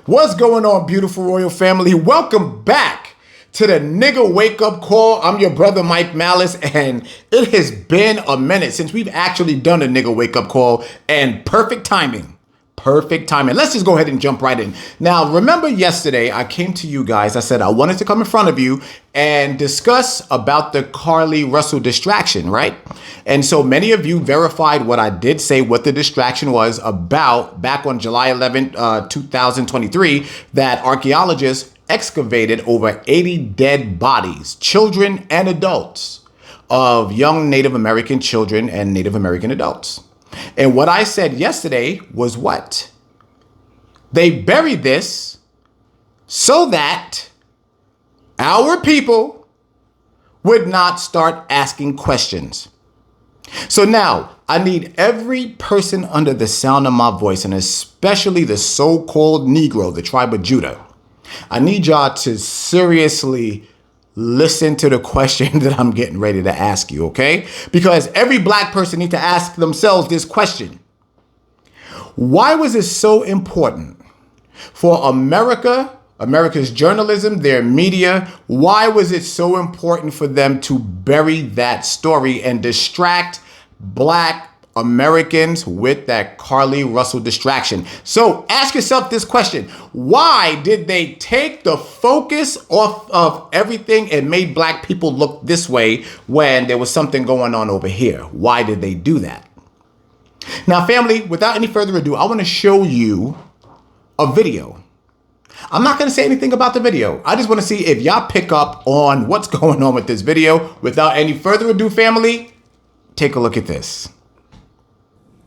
What's going on, beautiful royal family? Welcome back to the Nigga Wake Up Call. I'm your brother Mike Malice, and it has been a minute since we've actually done a Nigga Wake Up Call, and perfect timing. Perfect timing. Let's just go ahead and jump right in. Now, remember yesterday I came to you guys. I said I wanted to come in front of you and discuss about the Carlee Russell Distraction, right? And so many of you verified what I did say, what the distraction was about back on July 11th, 2023, that archaeologists excavated over 80 dead bodies, children and adults, of young Native American children and Native American adults. And what I said yesterday was what? They buried this so that our people would not start asking questions. So now I need every person under the sound of my voice, and especially the so-called Negro, the tribe of Judah. I need y'all to seriously listen to the question that I'm getting ready to ask you, okay? Because every black person needs to ask themselves this question. Why was it so important for America's journalism, their media, why was it so important for them to bury that story and distract black Americans with that Carlee Russell distraction? So ask yourself this question. Why did they take the focus off of everything and made black people look this way when there was something going on over here? Why did they do that? Now, family, without any further ado, I want to show you a video. I'm not going to say anything about the video. I just want to see if y'all pick up on what's going on with this video. Without any further ado, family, take a look at this.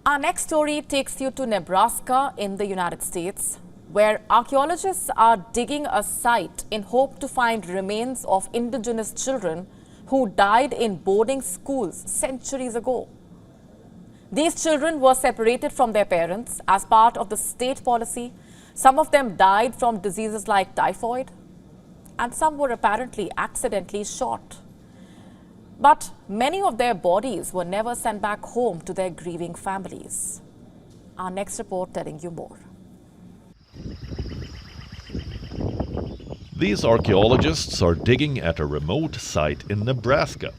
Our next story takes you to Nebraska in the United States, where archaeologists are digging a site in hope to find remains of indigenous children who died in boarding schools centuries ago. These children were separated from their parents as part of the state policy. Some of them died from diseases like typhoid, and some were apparently accidentally shot. But many of their bodies were never sent back home to their grieving families. Our next report telling you more. These archaeologists are digging at a remote site in Nebraska.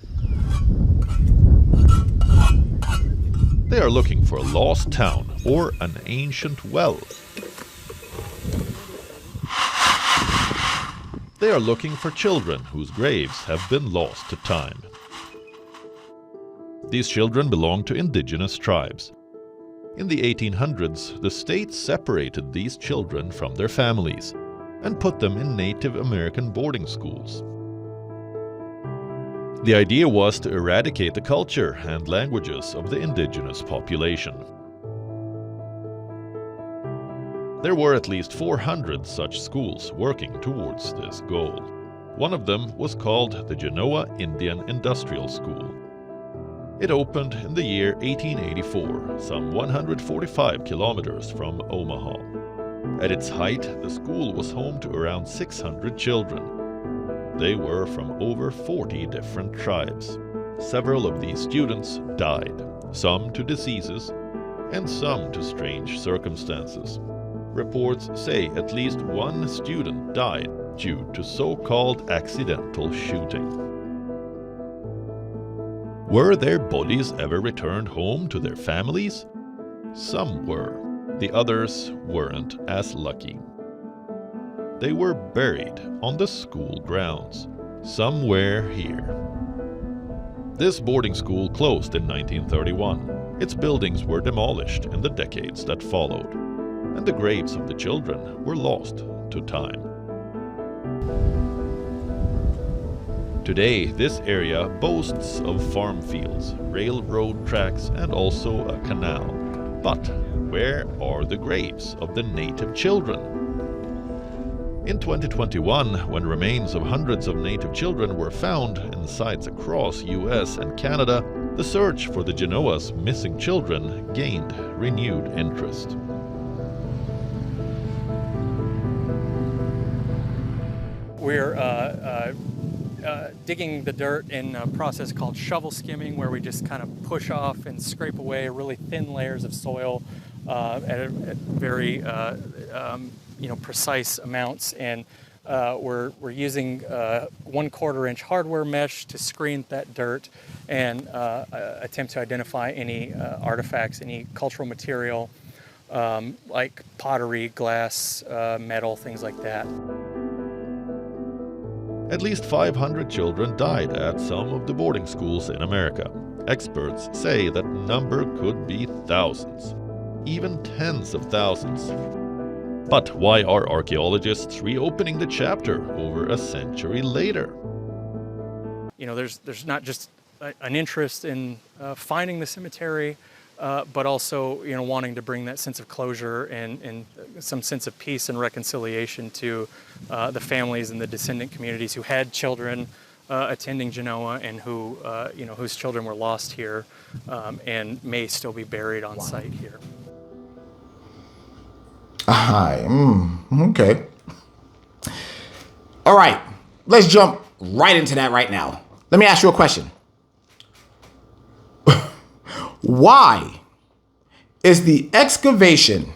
They are looking for a lost town or an ancient well. They are looking for children whose graves have been lost to time. These children belong to indigenous tribes. In the 1800s, the state separated these children from their families and put them in Native American boarding schools. The idea was to eradicate the culture and languages of the indigenous population. There were at least 400 such schools working towards this goal. One of them was called the Genoa Indian Industrial School. It opened in the year 1884, some 145 kilometers from Omaha. At its height, the school was home to around 600 children. They were from over 40 different tribes. Several of these students died, some to diseases and some to strange circumstances. Reports say at least one student died due to so-called accidental shooting. Were their bodies ever returned home to their families? Some were. The others weren't as lucky. They were buried on the school grounds, somewhere here. This boarding school closed in 1931. Its buildings were demolished in the decades that followed, and the graves of the children were lost to time. Today, this area boasts of farm fields, railroad tracks, and also a canal. But where are the graves of the native children? In 2021, when remains of hundreds of native children were found in sites across US and Canada, the search for the Genoa's missing children gained renewed interest. We're digging the dirt in a process called shovel skimming, where we just kind of push off and scrape away really thin layers of soil at very precise amounts, and we're using 1/4 inch hardware mesh to screen that dirt and attempt to identify any artifacts, any cultural material like pottery, glass, metal, things like that. At least 500 children died at some of the boarding schools in America. Experts say that number could be thousands, even tens of thousands. But why are archaeologists reopening the chapter over a century later? There's not just an interest in finding the cemetery, but also wanting to bring that sense of closure and some sense of peace and reconciliation to the families and the descendant communities who had children attending Genoa and who whose children were lost here and may still be buried on site here. Okay. All right, let's jump right into that right now. Let me ask you a question. Why is the excavation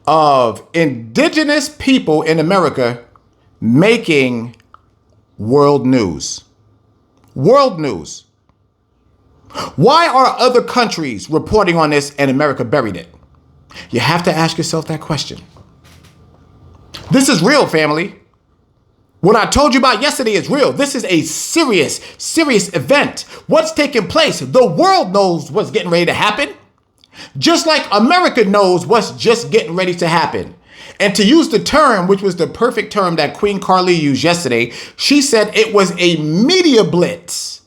of indigenous people in America making world news? World news. Why are other countries reporting on this and America buried it? You have to ask yourself that question. This is real, family. What I told you about yesterday is real. This is a serious, serious event. What's taking place? The world knows what's getting ready to happen. Just like America knows what's just getting ready to happen. And to use the term, which was the perfect term that Queen Carlee used yesterday, she said it was a media blitz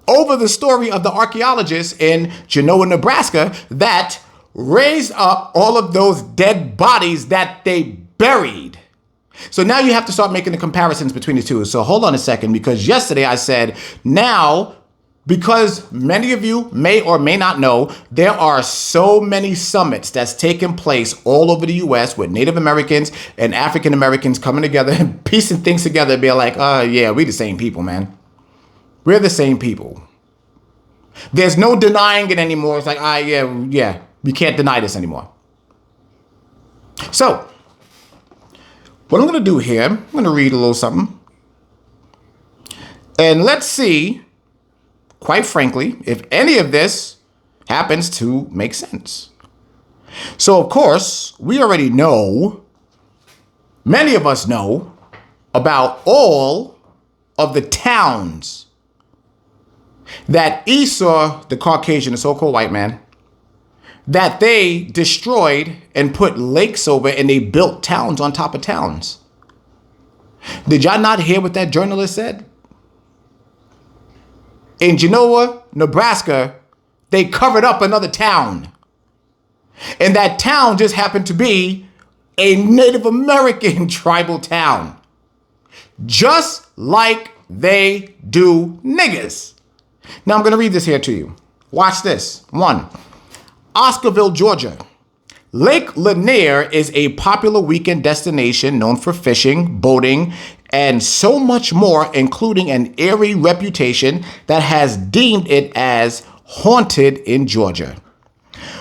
over the story of the archaeologists in Genoa, Nebraska, that raised up all of those dead bodies that they buried. So now you have to start making the comparisons between the two. So hold on a second, because yesterday I said now, because many of you may or may not know, there are so many summits that's taking place all over the U.S. with Native Americans and African Americans coming together and piecing things together and being like, yeah, we the same people, man. We're the same people. There's no denying it anymore. It's like, yeah, we can't deny this anymore. So, what I'm going to do here, I'm going to read a little something. And let's see, quite frankly, if any of this happens to make sense. So, of course, we already know, many of us know, about all of the towns that Esau, the Caucasian, the so-called white man, that they destroyed and put lakes over, and they built towns on top of towns. Did y'all not hear what that journalist said? In Genoa, Nebraska, they covered up another town. And that town just happened to be a Native American tribal town. Just like they do niggas. Now I'm going to read this here to you. Watch this. 1. Oscarville, Georgia. Lake Lanier is a popular weekend destination known for fishing, boating, and so much more, including an eerie reputation that has deemed it as haunted in Georgia.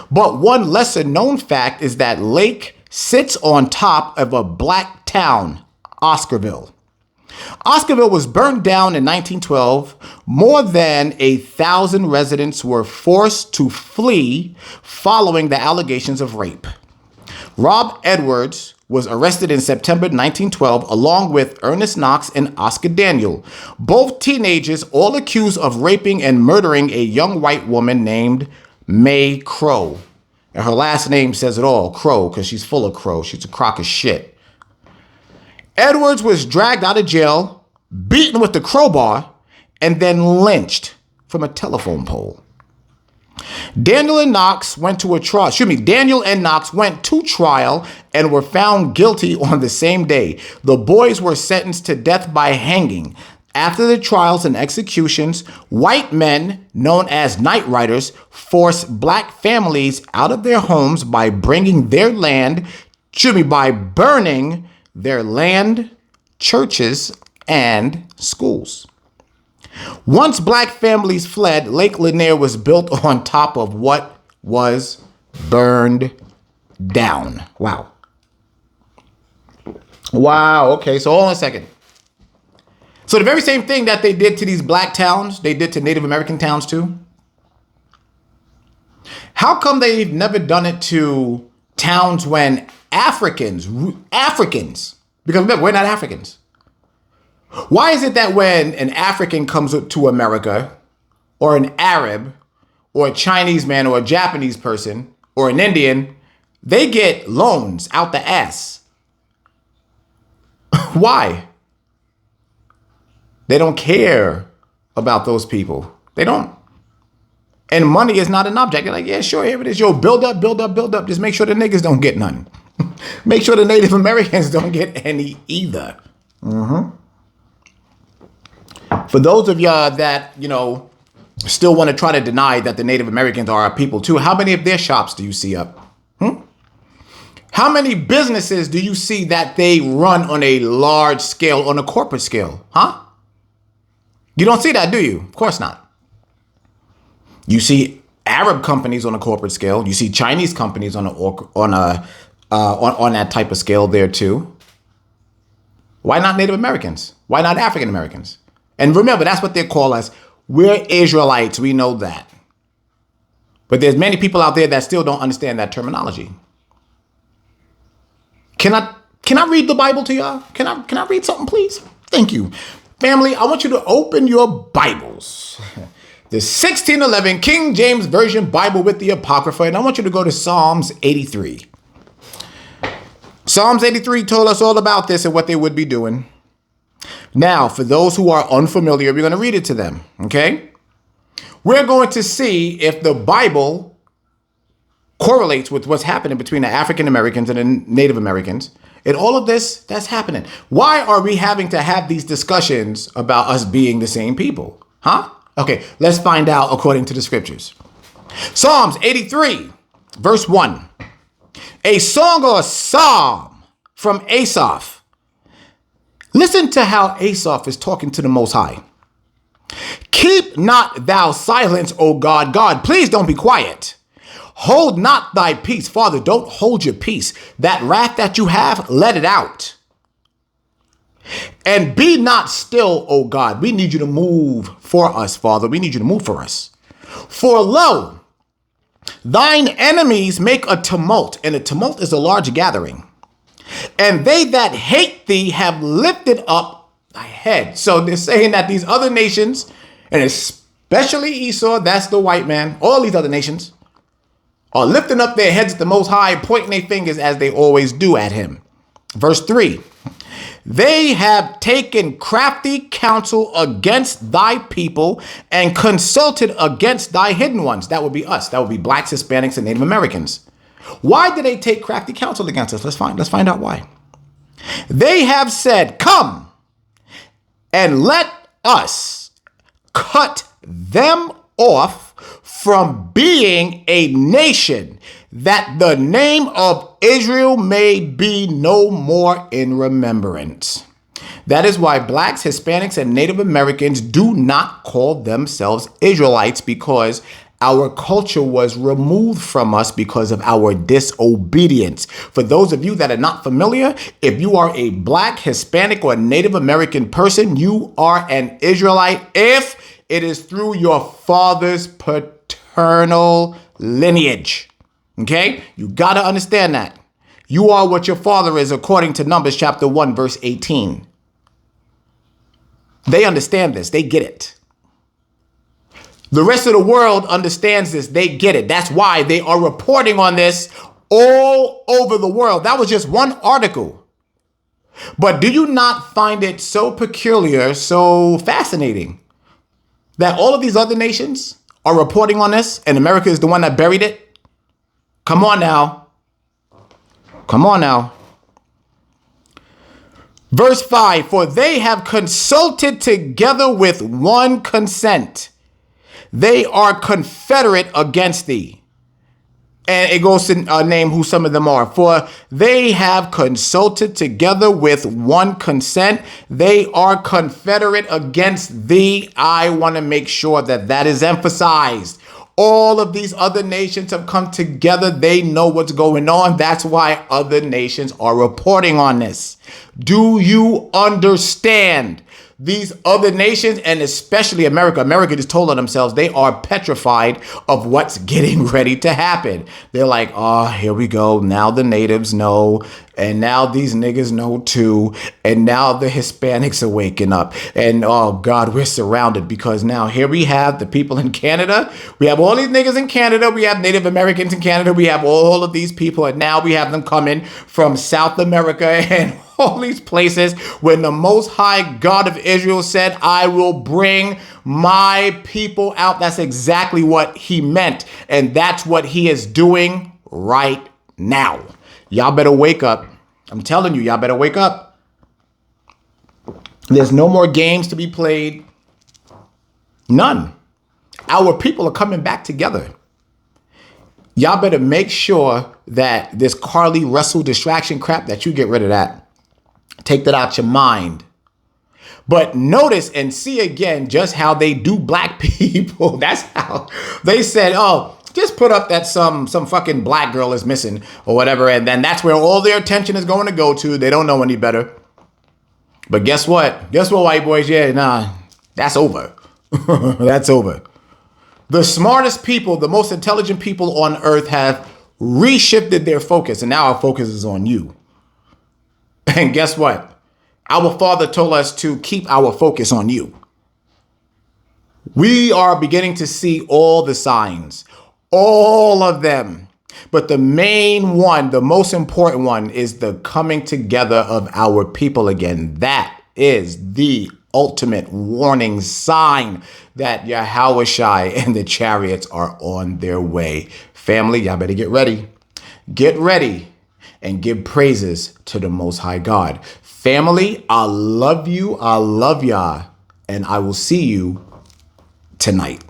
But one lesser known fact is that Lake sits on top of a black town, Oscarville. Oscarville was burned down in 1912. More than 1,000 residents were forced to flee following the allegations of rape. Rob Edwards was arrested in September 1912 along with Ernest Knox and Oscar Daniel, both teenagers, all accused of raping and murdering a young white woman named May Crow. And her last name says it all, Crow, because she's full of crow. She's a crock of shit. Edwards was dragged out of jail, beaten with the crowbar, and then lynched from a telephone pole. Daniel and Knox went to trial and were found guilty on the same day. The boys were sentenced to death by hanging. After the trials and executions, white men, known as night riders, forced black families out of their homes by burning their land, churches, and schools. Once black families fled, Lake Lanier was built on top of what was burned down. Wow. Wow. Okay. So hold on a second. So the very same thing that they did to these black towns, they did to Native American towns too. How come they've never done it to towns when Africans, because remember, we're not Africans. Why is it that when an African comes to America, or an Arab, or a Chinese man, or a Japanese person, or an Indian, they get loans out the ass? Why? They don't care about those people. They don't. And money is not an object. They're like, yeah, sure, here it is. Yo, build up, build up, build up. Just make sure the niggas don't get none. Make sure the Native Americans don't get any either. For those of y'all that, still want to try to deny that the Native Americans are our people too, how many of their shops do you see up? How many businesses do you see that they run on a large scale, on a corporate scale? Huh? You don't see that, do you? Of course not. You see Arab companies on a corporate scale. You see Chinese companies on that type of scale there too. Why not Native Americans? Why not African Americans? And remember, that's what they call us. We're Israelites. We know that. But there's many people out there that still don't understand that terminology. Can I read the Bible to y'all? Can I read something, please? Thank you. Family, I want you to open your Bibles. The 1611 King James Version Bible with the Apocrypha, and I want you to go to Psalms 83. Psalms 83 told us all about this and what they would be doing. Now, for those who are unfamiliar, we're going to read it to them, okay? We're going to see if the Bible correlates with what's happening between the African Americans and the Native Americans. And all of this, that's happening. Why are we having to have these discussions about us being the same people? Huh? Okay, let's find out according to the scriptures. Psalms 83, verse 1. A song or a psalm from Asaph. Listen to how Asaph is talking to the Most High. Keep not thou silence, O God. God, please don't be quiet. Hold not thy peace. Father, don't hold your peace. That wrath that you have, let it out. And be not still, O God. We need you to move for us, Father. We need you to move for us. For lo, thine enemies make a tumult, and a tumult is a large gathering. And they that hate thee have lifted up thy head. So they're saying that these other nations, and especially Esau, that's the white man, all these other nations, are lifting up their heads at the Most High, pointing their fingers as they always do at him. Verse 3. They have taken crafty counsel against thy people and consulted against thy hidden ones. That would be us. That would be blacks, Hispanics, and Native Americans. Why did they take crafty counsel against us? Let's find out why. They have said, come and let us cut them off from being a nation, that the name of Israel may be no more in remembrance. That is why blacks, Hispanics, and Native Americans do not call themselves Israelites, because our culture was removed from us because of our disobedience. For those of you that are not familiar, if you are a black, Hispanic, or Native American person, you are an Israelite if it is through your father's paternal lineage. Okay? You got to understand that. You are what your father is, according to Numbers chapter 1, verse 18. They understand this. They get it. The rest of the world understands this. They get it. That's why they are reporting on this all over the world. That was just one article. But do you not find it so peculiar, so fascinating, that all of these other nations are reporting on this and America is the one that buried it? Come on now. Come on now. Verse 5, for they have consulted together with one consent. They are confederate against thee. And it goes to name who some of them are. For they have consulted together with one consent. They are confederate against thee. I want to make sure that that is emphasized. All of these other nations have come together. They know what's going on. That's why other nations are reporting on this. Do you understand? These other nations, and especially America just told on themselves they are petrified of what's getting ready to happen. They're like, oh, here we go. Now the natives know. And now these niggas know too. And now the Hispanics are waking up. And oh God, we're surrounded because now here we have the people in Canada. We have all these niggas in Canada. We have Native Americans in Canada. We have all of these people. And now we have them coming from South America and all these places when the Most High God of Israel said, I will bring my people out. That's exactly what he meant. And that's what he is doing right now. Y'all better wake up. I'm telling you, y'all better wake up. There's no more games to be played. None. Our people are coming back together. Y'all better make sure that this Carlee Russell Distraction crap, that you get rid of that. Take that out your mind. But notice and see again just how they do black people. That's how they said, oh, just put up that some fucking black girl is missing or whatever. And then that's where all their attention is going to go to. They don't know any better. But guess what? Guess what, white boys? Yeah, nah, that's over. That's over. The smartest people, the most intelligent people on earth have reshifted their focus. And now our focus is on you. And guess what? Our Father told us to keep our focus on you. We are beginning to see all the signs, all of them. But the main one, the most important one, is the coming together of our people again. That is the ultimate warning sign that Yahushua and the chariots are on their way. Family, y'all better get ready. Get ready. And give praises to the Most High God. Family, I love you. I love y'all. And I will see you tonight.